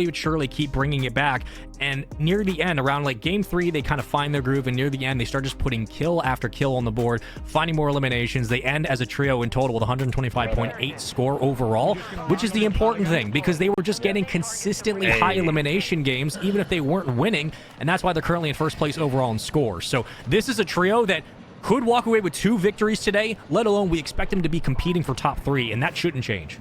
but surely keep bringing it back. And near the end, around like game 3, they kind of find their groove, and near the end they start just putting kill after kill on the board, finding more eliminations. They end as a trio in total with 125.8 score overall, which is the important thing, because they were just getting consistently high elimination games even if they weren't winning, and that's why they're currently in first place overall in scores. So this is a trio that could walk away with 2 victories today, let alone we expect them to be competing for top 3, and that shouldn't change.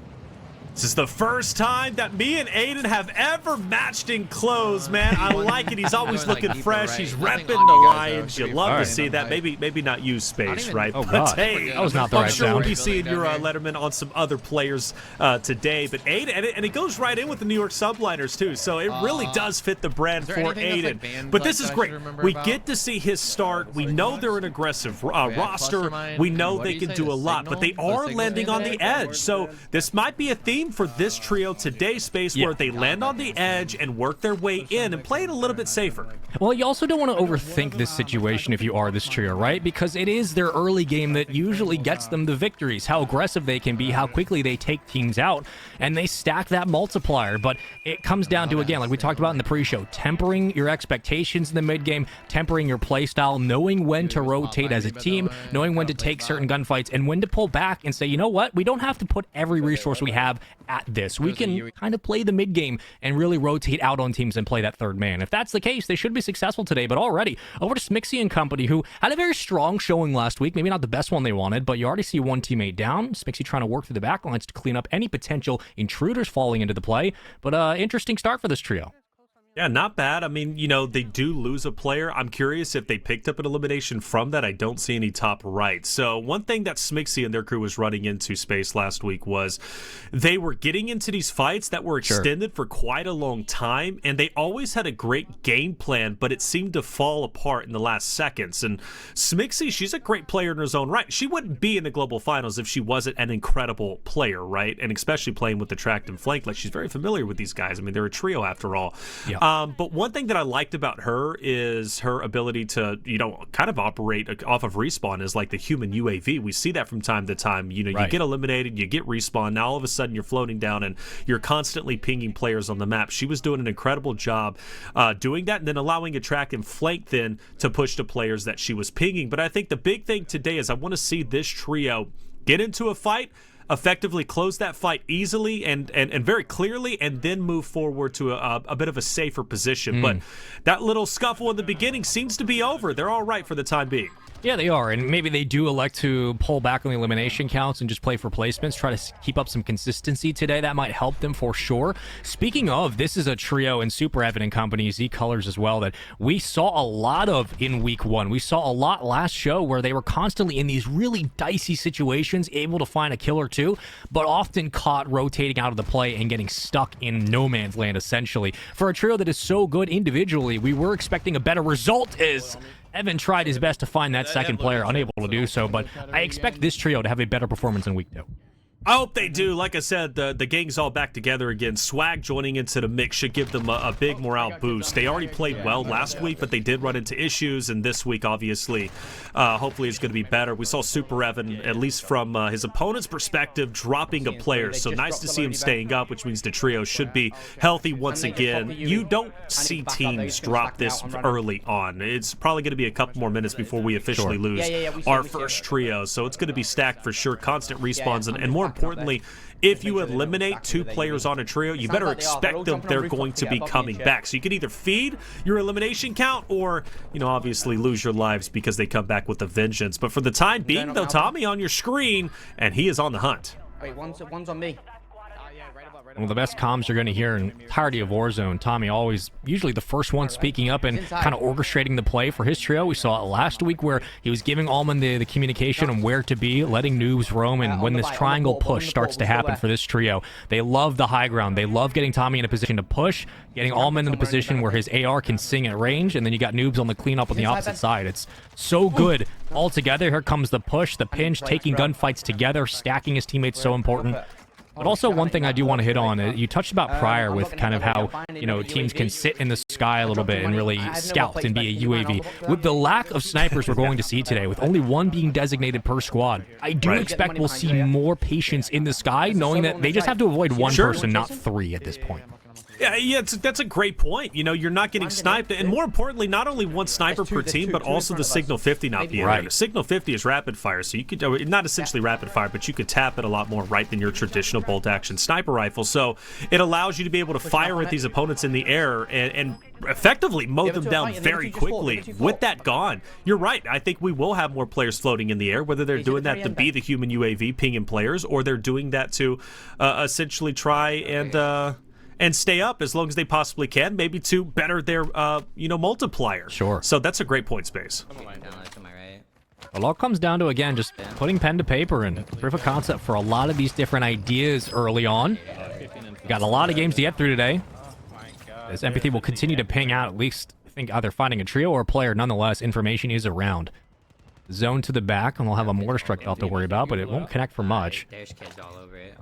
This is the first time that me and Aydan have ever matched in clothes, man. I like it. He's always looking fresh. He's repping the Lions. You love to see that. Maybe not use space, right? Oh, but God. hey, That was not the right I'm sure sound. we'll be seeing your Letterman on some other players today. But Aydan, and it goes right in with the New York subliners too. So it really does fit the brand for Aydan. But this is great. We get to see his start. We know they're an aggressive roster. We know they can do a lot, but they are landing on the edge. So this might be a theme for this trio today, Space, where they land on the edge and work their way in and play it a little bit safer. Well, you also don't want to overthink this situation if you are this trio, right? Because it is their early game that usually gets them the victories, how aggressive they can be, how quickly they take teams out, and they stack that multiplier. But it comes down to, again, like we talked about in the pre-show, tempering your expectations in the mid-game, tempering your play style, knowing when to rotate as a team, knowing when to take certain gunfights, and when to pull back and say, you know what, we don't have to put every resource we have at this. We can kind of play the mid game and really rotate out on teams and play that third man. If that's the case, they should be successful today. But already over to Smixy and company, who had a very strong showing last week. Maybe not the best one they wanted, but you already see one teammate down. Smixy trying to work through the backlines to clean up any potential intruders falling into the play. But interesting start for this trio. Yeah, not bad. I mean, you know, they do lose a player. I'm curious if they picked up an elimination from that. I don't see any top right. So one thing that Smixy and their crew was running into, Space, last week was they were getting into these fights that were extended for quite a long time, and they always had a great game plan, but it seemed to fall apart in the last seconds. And Smixy, she's a great player in her own right. She wouldn't be in the global finals if she wasn't an incredible player, right? And especially playing with the tracked and flank. Like, she's very familiar with these guys. I mean, they're a trio after all. Yeah. But one thing that I liked about her is her ability to, you know, kind of operate off of respawn as like the human UAV. We see that from time to time. You know, you get eliminated, you get respawn. Now all of a sudden you're floating down and you're constantly pinging players on the map. She was doing an incredible job doing that, and then allowing a track and flank then to push the players that she was pinging. But I think the big thing today is I want to see this trio get into a fight, effectively close that fight easily and very clearly, and then move forward to a bit of a safer position. But that little scuffle in the beginning seems to be over. They're all right for the time being. Yeah, they are, and maybe they do elect to pull back on the elimination counts and just play for placements, try to keep up some consistency today. That might help them for sure. Speaking of, this is a trio and Super Evident Company, Z Colors as well, that we saw a lot of in week 1. We saw a lot last show where they were constantly in these really dicey situations, able to find a kill or two, but often caught rotating out of the play and getting stuck in no man's land, essentially. For a trio that is so good individually, we were expecting a better result as Evan tried his best to find that second player, unable to do so, but I expect this trio to have a better performance in week 2. I hope they do. Like I said, the gang's all back together again. Swagg joining into the mix should give them a big morale boost. They already played well last week, but they did run into issues, and this week, obviously, hopefully it's going to be better. We saw Super Evan, at least from his opponent's perspective, dropping a player, so nice to see him staying up, which means the trio should be healthy once again. You don't see teams drop this early on. It's probably going to be a couple more minutes before we officially lose our first trio, so it's going to be stacked for sure. Constant respawns, and more importantly, if you eliminate 2 players on a trio, you better expect them they're going to be coming back. So you can either feed your elimination count or, you know, obviously lose your lives because they come back with a vengeance. But for the time being, though, Tommy on your screen, and he is on the hunt. Wait, one's on me. One of the best comms you're going to hear in the entirety of Warzone. Tommy always usually the first one speaking up and kind of orchestrating the play for his trio. We saw it last week where he was giving Allman the communication on where to be, letting noobs roam, and when this triangle push starts to happen for this trio, they love the high ground. They love getting Tommy in a position to push, getting Allman in a position where his AR can sing at range, and then you got noobs on the cleanup on the opposite side. It's so good all together. Here comes the push, the pinch, taking gunfights together, stacking his teammates, so important. But also one thing I do want to hit on, you touched about prior with kind of how, you know, teams can sit in the sky a little bit and really scout and be a UAV. With the lack of snipers we're going to see today, with only one being designated per squad, I do expect we'll see more patience in the sky, knowing that they just have to avoid one person, not 3 at this point. Yeah, that's a great point. You know, you're not getting sniped, and more importantly, not only one sniper per team, but also the Signal 50 not being there. Signal 50 is rapid fire, so you could, not essentially rapid fire, but you could tap it a lot more right than your traditional bolt action sniper rifle. So it allows you to be able to fire at these opponents in the air and effectively mow them down very quickly. With that gone, you're right. I think we will have more players floating in the air, whether they're doing that to be the human UAV pinging players, or they're doing that to essentially try and stay up as long as they possibly can, maybe to better their, multiplier. Sure. So that's a great point space. It all comes down to, again, just putting pen to paper and proof of concept for a lot of these different ideas early on. We got a lot of games to get through today. As Empathy will continue to ping out, at least, I think, either finding a trio or a player. Nonetheless, information is around. Zone to the back, and we'll have a mortar strike they'll have to worry about, but it won't connect for much. There's kids all over it.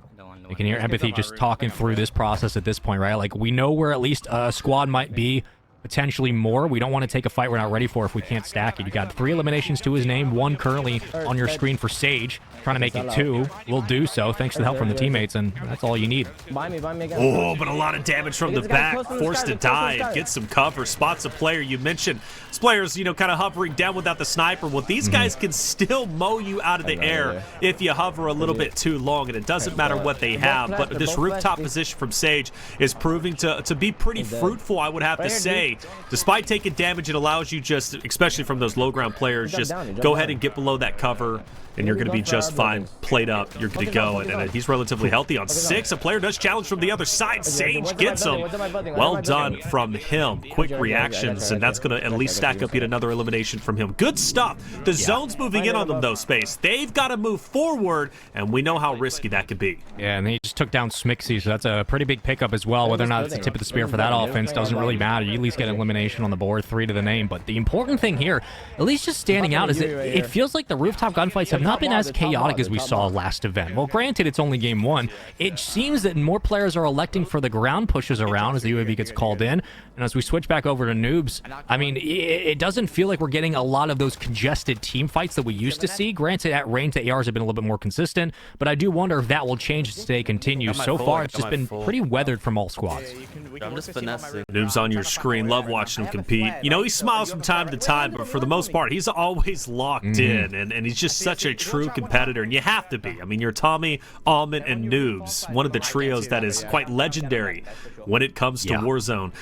You can hear Empathy just talking through this process at this point, right? Like, we know where at least a squad might be, potentially more. We don't want to take a fight we're not ready for if we can't stack it. You got 3 eliminations to his name, 1 currently on your screen for Sage. Trying to make it 2. We'll do so, thanks to the help from the teammates, and that's all you need. Oh, but a lot of damage from the back. Forced to dive, get some cover, spots a player. You mentioned this player's, kind of hovering down without the sniper. Well, these guys can still mow you out of the air if you hover a little bit too long, and it doesn't matter what they have. But this rooftop position from Sage is proving to be pretty fruitful, I would have to say. Despite taking damage, it allows you just, especially from those low ground players, just go ahead and get below that cover, and you're going to be just fine. Played up, you're good to go. And he's relatively healthy on 6. A player does challenge from the other side. Sage gets him. Well done from him. Quick reactions, and that's going to at least stack up yet another elimination from him. Good stuff. The zone's moving in on them, though, Space. They've got to move forward, and we know how risky that could be. Yeah, and he just took down Smixy, so that's a pretty big pickup as well. Whether or not it's the tip of the spear for that offense doesn't really matter. You at least get an elimination on the board, 3 to the name. But the important thing here, at least just standing out, is that it feels like the rooftop gunfights have not been as chaotic as we saw last event. Well, granted, it's only game 1. It seems that more players are electing for the ground pushes around as the UAV gets called in. And as we switch back over to noobs, I mean, it doesn't feel like we're getting a lot of those congested team fights that we used to see. Granted, at range, the ARs have been a little bit more consistent, but I do wonder if that will change as today continues. So far, it's just been pretty weathered from all squads. I'm just finessing. Noobs on your screen. Love watching him compete. He smiles from time to time, but for the most part, he's always locked in, and he's just such a true competitor, and you have to be. I mean, you're Tommy, Almond, and Noobs, one of the trios that is quite legendary when it comes to Warzone.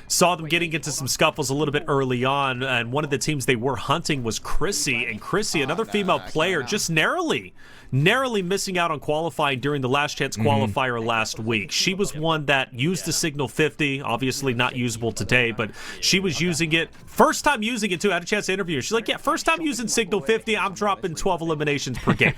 Saw them getting into some scuffles a little bit early on, and one of the teams they were hunting was Chrissy, and Chrissy, another female player, just narrowly missing out on qualifying during the last chance qualifier last week. She was one that used the Signal 50, obviously not usable today, but she was using it, first time using it too. I had a chance to interview her. She's like, yeah, first time using Signal 50, I'm dropping 12 eliminations per game.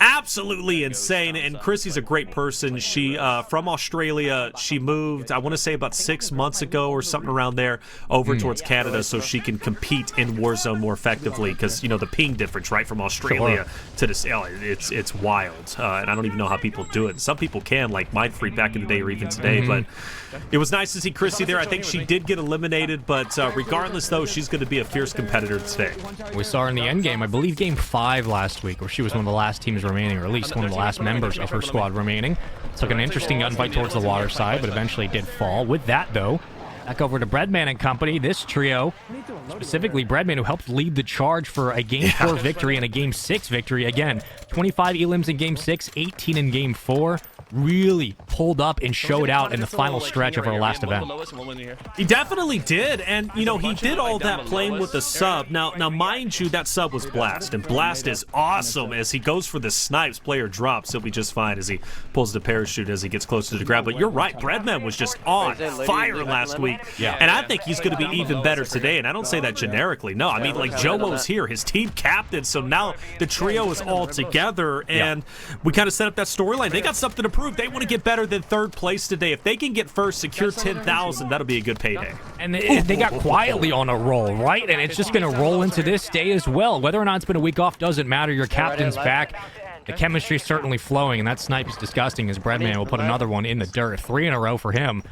Absolutely insane, and Chrissy's a great person. She, from Australia, she moved, I want to say about 6 months ago or something around there, over towards Canada so she can compete in Warzone more effectively, because, the ping difference, right, from Australia to this, it's wild, and I don't even know how people do it. Some people can, like Mindfree back in the day or even today, but it was nice to see Chrissy there. I think she did get eliminated, but regardless, though, she's going to be a fierce competitor today. We saw her in the end game, I believe game 5 last week, where she was one of the last teams remaining, or at least one of the last members of her squad remaining. Took an interesting gunfight towards the water side, but eventually did fall. With that, though, back over to Breadman and company. This trio, specifically Breadman, who helped lead the charge for a Game 4 victory and a Game 6 victory. Again, 25 elims in Game 6, 18 in Game 4. Really pulled up and showed out in the final stretch of our last event. He definitely did, and he did all that playing with the sub. Now mind you, that sub was Blast, and Blast is awesome. As he goes for the snipes, player drops, he'll be just fine as he pulls the parachute as he gets closer to the grab. But you're right, Breadman was just on fire last week, and I think he's going to be even better today, and I don't say that generically. No, I mean, like, Joewo's here, his team captain, so now the trio is all together, and we kind of set up that storyline. They got something to prove. They want to get better than 3rd place today. If they can get first, secure 10,000, that'll be a good payday. And they got quietly on a roll, right? And it's just going to roll into this day as well. Whether or not it's been a week off doesn't matter. Your captain's back. The chemistry is certainly flowing, and that snipe is disgusting as Breadman will put another one in the dirt. 3 in a row for him.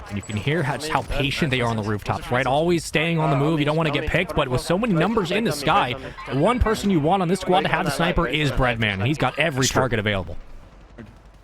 And you can hear just how patient they are on the rooftops, right? Always staying on the move. You don't want to get picked, but with so many numbers in the sky, the one person you want on this squad to have the sniper is Breadman. He's got every target available.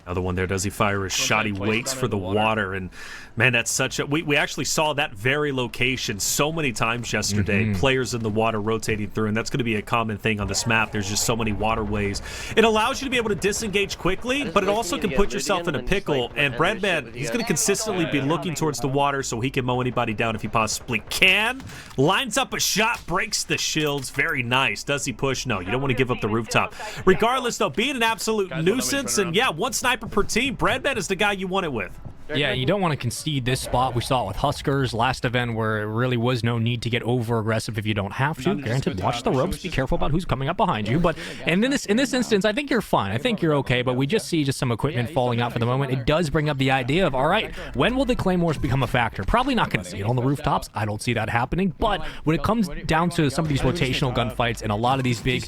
Another one there. Does he fire his shot? He waits for the water. And, man, that's such a... We actually saw that very location so many times yesterday. Players in the water rotating through, and that's going to be a common thing on this map. There's just so many waterways. It allows you to be able to disengage quickly, but it also can put yourself in a pickle. And Breadman, he's going to consistently be looking towards the water so he can mow anybody down if he possibly can. Lines up a shot, breaks the shields. Very nice. Does he push? No, you don't want to give up the rooftop. Regardless, though, being an absolute nuisance, and yeah, one sniper per team, Breadman is the guy you want it with. Yeah, you don't want to concede this spot. We saw it with Huskerrs last event where it really was no need to get over-aggressive if you don't have to. Granted, watch the ropes, be careful about who's coming up behind you. But and in this instance, I think you're fine. I think you're okay, but we just see some equipment falling out for the moment. It does bring up the idea of, all right, when will the Claymores become a factor? Probably not going to see it on the rooftops. I don't see that happening. But when it comes down to some of these rotational gunfights and a lot of these big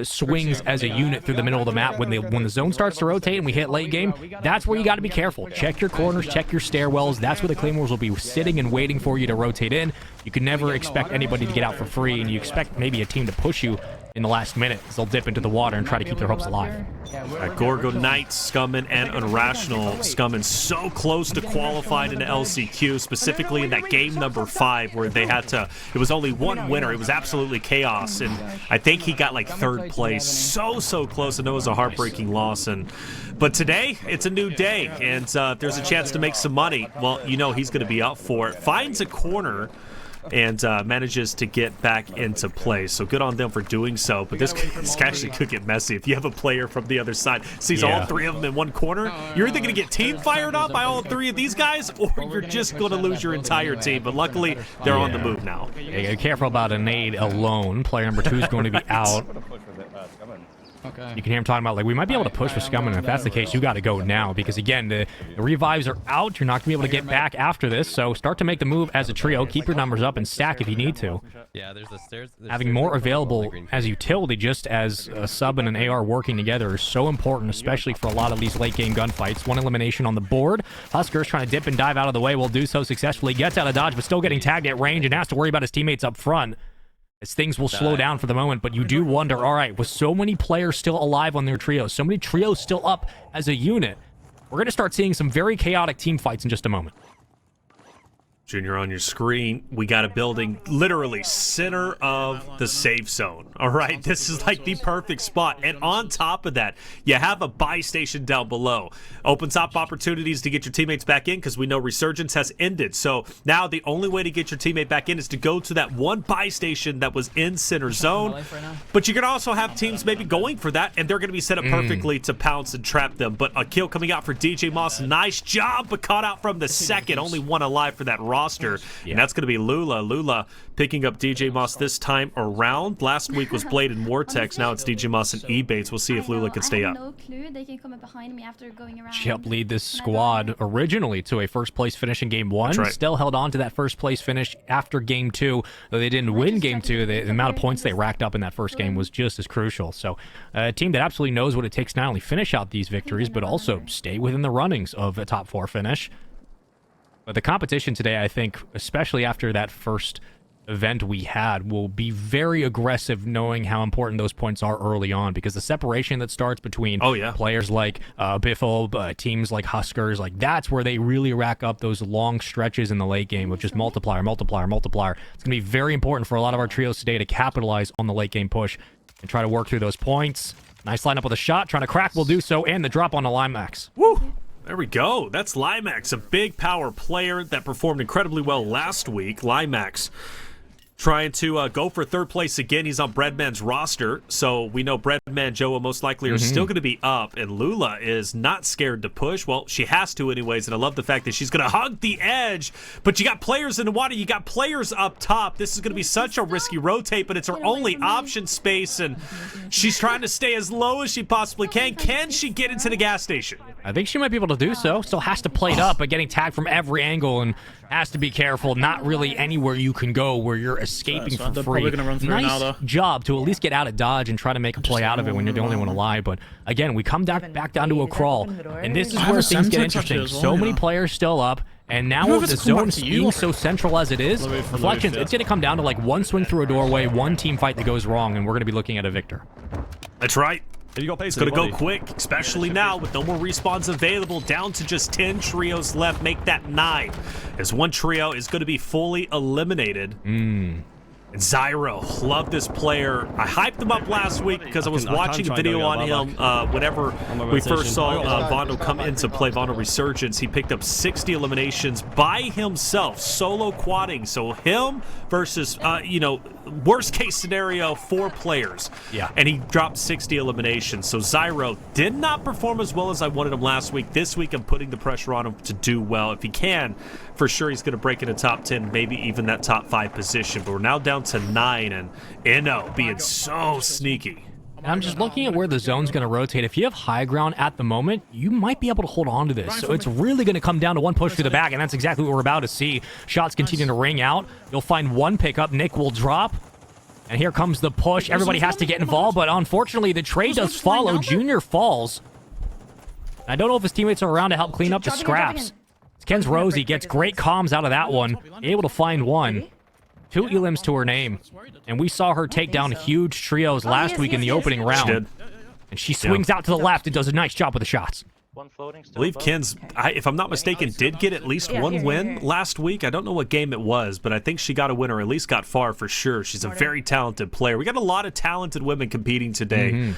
swings as a unit through the middle of the map, when the zone starts to rotate and we hit late game, that's where you got to be careful. Check your corners, check your stairwells. That's where the Claymores will be sitting and waiting for you to rotate in. You can never expect anybody to get out for free, and you expect maybe a team to push you in the last minute, because they'll dip into the water and try to keep their hopes alive. Gorgo Knights, Scummin, and Unrational. Scummin so close to qualifying into LCQ, specifically in that game number 5 where they had to, it was only one winner. It was absolutely chaos, and I think he got like 3rd place. So close, and it was a heartbreaking loss. But today, it's a new day, and if there's a chance to make some money, well, you know he's going to be up for it. Finds a corner and manages to get back into play. So good on them for doing so. But this actually could get messy. If you have a player from the other side, sees all 3 of them in one corner, you're either going to get team fired up by all 3 of these guys, or you're just going to lose your entire team. But luckily, they're on the move now. Yeah, careful about a nade alone. Player number 2 is going to be out. Okay. You can hear him talking about, like, we might be able to push with Scummin, and if that's the case, you got to go now, because, again, the revives are out. You're not going to be able to get back after this, so start to make the move as a trio. Keep your numbers up and stack if you need to. Yeah, there's the stairs. Having more available as utility just as a sub and an AR working together is so important, especially for a lot of these late-game gunfights. 1 elimination on the board. Huskerrs trying to dip and dive out of the way, will do so successfully. Gets out of dodge, but still getting tagged at range and has to worry about his teammates up front, as things will slow down for the moment. But you do wonder, all right, with so many players still alive on their trios, so many trios still up as a unit, we're going to start seeing some very chaotic team fights in just a moment. Junior, on your screen, we got a building literally center of the safe zone. All right, this is like the perfect spot. And on top of that, you have a buy station down below. Opens up opportunities to get your teammates back in, because we know Resurgence has ended. So now the only way to get your teammate back in is to go to that one buy station that was in center zone. But you can also have teams maybe going for that, and they're going to be set up perfectly to pounce and trap them. But a kill coming out for DJ Moss. Nice job, but caught out from the second. Only 1 alive for that roster, and that's going to be Lula. Lula picking up DJ Moss this time around. Last week was Blade and Vortex. Now it's DJ Moss and E-Bates. We'll see if Lula can stay up. No clue. They can come up behind me after going around. She helped lead this squad originally to a first-place finish in Game 1. Right. Still held on to that first-place finish after Game 2. Though they didn't win Game 2, the amount of points they racked up in that first game was just as crucial. So a team that absolutely knows what it takes to not only finish out these victories, but also stay within the runnings of a top 4 finish. But the competition today, I think, especially after that first event we had, will be very aggressive, knowing how important those points are early on, because the separation that starts between players like Biffle, teams like Huskerrs, like, that's where they really rack up those long stretches in the late game of just multiplier. It's going to be very important for a lot of our trios today to capitalize on the late game push and try to work through those points. Nice lineup with a shot, trying to crack will do so, and the drop on the Limax. Woo! There we go. That's Limax, a big power player that performed incredibly well last week. Limax trying to go for 3rd place again. He's on Breadman's roster, so we know Breadman, Joewo most likely are still going to be up, and Lula is not scared to push. Well, she has to anyways, and I love the fact that she's going to hug the edge, but you got players in the water, you got players up top. This is going to be such a risky rotate, but it's her only option space, and she's trying to stay as low as she possibly can. Can she get into the gas station? I think she might be able to do so. Still has to play it up, but getting tagged from every angle, and has to be careful. Not really anywhere you can go where you're escaping for free. Nice job to at least get out of dodge and try to make a play out of it when you're the only one alive. But again, we come back down to a crawl, and this is where things get interesting. So many players still up, and now with the zone being so central as it is, Reflections, it's going to come down to like 1 swing through a doorway, 1 team fight that goes wrong, and we're going to be looking at a victor. That's right. You got pace. It's gonna go quick, especially now with no more respawns available. Down to just 10 trios left. Make that 9. As one trio is gonna be fully eliminated. And Zyro, love this player. I hyped him up last week because I was watching a video on him whenever we first saw Vondel come into play, Vondel Resurgence. He picked up 60 eliminations by himself, solo quadding. So him versus, you know, worst case scenario, 4 players. Yeah. And he dropped 60 eliminations. So Zyro did not perform as well as I wanted him last week. This week I'm putting the pressure on him to do well. If he can, for sure he's going to break into top 10, maybe even that top 5 position. But we're now down to 9, and Inno being so sneaky. And I'm just looking at where the zone's going to rotate. If you have high ground at the moment, you might be able to hold on to this. So it's really going to come down to one push through the back, and that's exactly what we're about to see. Shots continue to ring out. You'll find one pickup. Nick will drop. And here comes the push. Everybody has to get involved, but unfortunately, the trade does follow. Junior falls. I don't know if his teammates are around to help clean up the scraps. Ken's Rosie gets great comms out of that one. Able to find one. 2 elims to her name. And we saw her take down huge trios last week in the opening round. She did. And she swings out to the left and does a nice job with the shots. I believe Ken's, if I'm not mistaken, did get at least one win last week. I don't know what game it was, but I think she got a win or at least got far for sure. She's a very talented player. We got a lot of talented women competing today.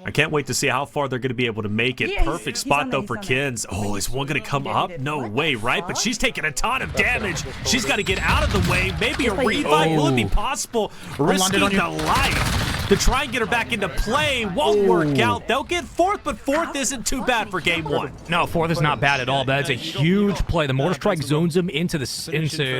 I can't wait to see how far they're going to be able to make it. Perfect spot, though, for Ken's. Oh, is one going to come up? No way, right? But she's taking a ton of damage. She's got to get out of the way. Maybe a revive. Will it be possible? Risking the life to try and get her back into play. Won't work out. They'll get 4th, but 4th isn't too bad for game 1. No, 4th is not bad at all. That's a huge play. The mortar strike zones him into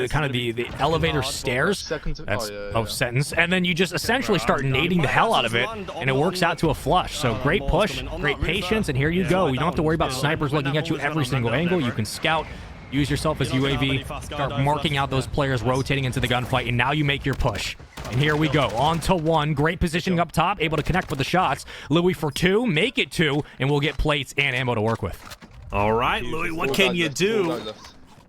kind of the elevator stairs. That's sentence. And then you just essentially start nading the hell out of it, and it works out to a flush. So great push, great patience, and here you go. You don't have to worry about snipers looking at you every single angle. You can scout, use yourself as UAV, start marking out those players rotating into the gunfight, and now you make your push. And here we go. On to 1. Great positioning up top, able to connect with the shots. Louis for 2, make it 2, and we'll get plates and ammo to work with. All right, Louis, what can you do?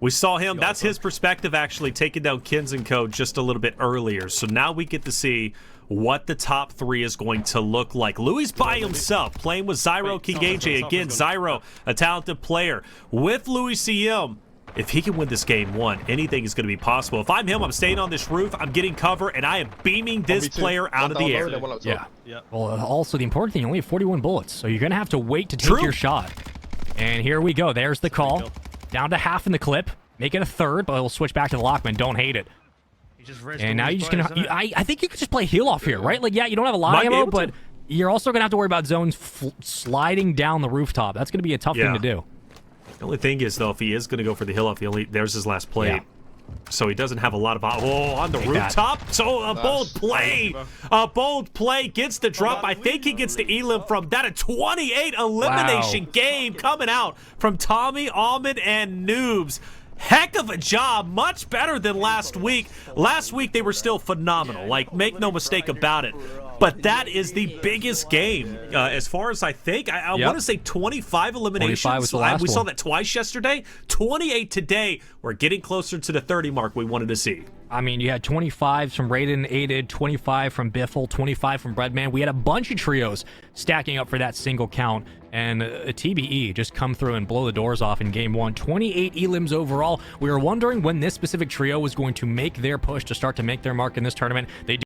We saw him. That's his perspective, actually, taking down Kins & Co. just a little bit earlier. So now we get to see what the top 3 is going to look like. Louis by himself, playing with Zyro King AJ. Again, Zyro, a talented player. With Louis CM, if he can win this game 1, anything is going to be possible. If I'm him, I'm staying on this roof, I'm getting cover, and I am beaming this player out of the air. Yeah. Well, also the important thing, you only have 41 bullets, so you're going to have to wait to take your shot. And here we go. There's the call. Down to half in the clip. Make it a 3rd, but we'll switch back to the Lockman. Don't hate it. And now you're just going to... I think you could just play heal off here, right? Like, yeah, you don't have a lot of ammo, but you're also going to have to worry about zones sliding down the rooftop. That's going to be a tough thing to do. The only thing is, though, if he is going to go for the hill off, there's his last plate. Yeah. So he doesn't have a lot of... on the rooftop. So a bold play. A bold play gets the drop. I think he gets the elim from that. A 28 elimination game coming out from Tommy, Almond, and Noobs. Heck of a job. Much better than last week. Last week, they were still phenomenal. Like, make no mistake about it. But that is the biggest game, as far as I think. I want to say 25 eliminations. 25 was the last we saw that twice yesterday. 28 today. We're getting closer to the 30 mark we wanted to see. I mean, you had 25 from Raiden Aided, 25 from Biffle, 25 from Breadman. We had a bunch of trios stacking up for that single count. And a TBE just come through and blow the doors off in game 1. 28 elims overall. We were wondering when this specific trio was going to make their push to start to make their mark in this tournament. They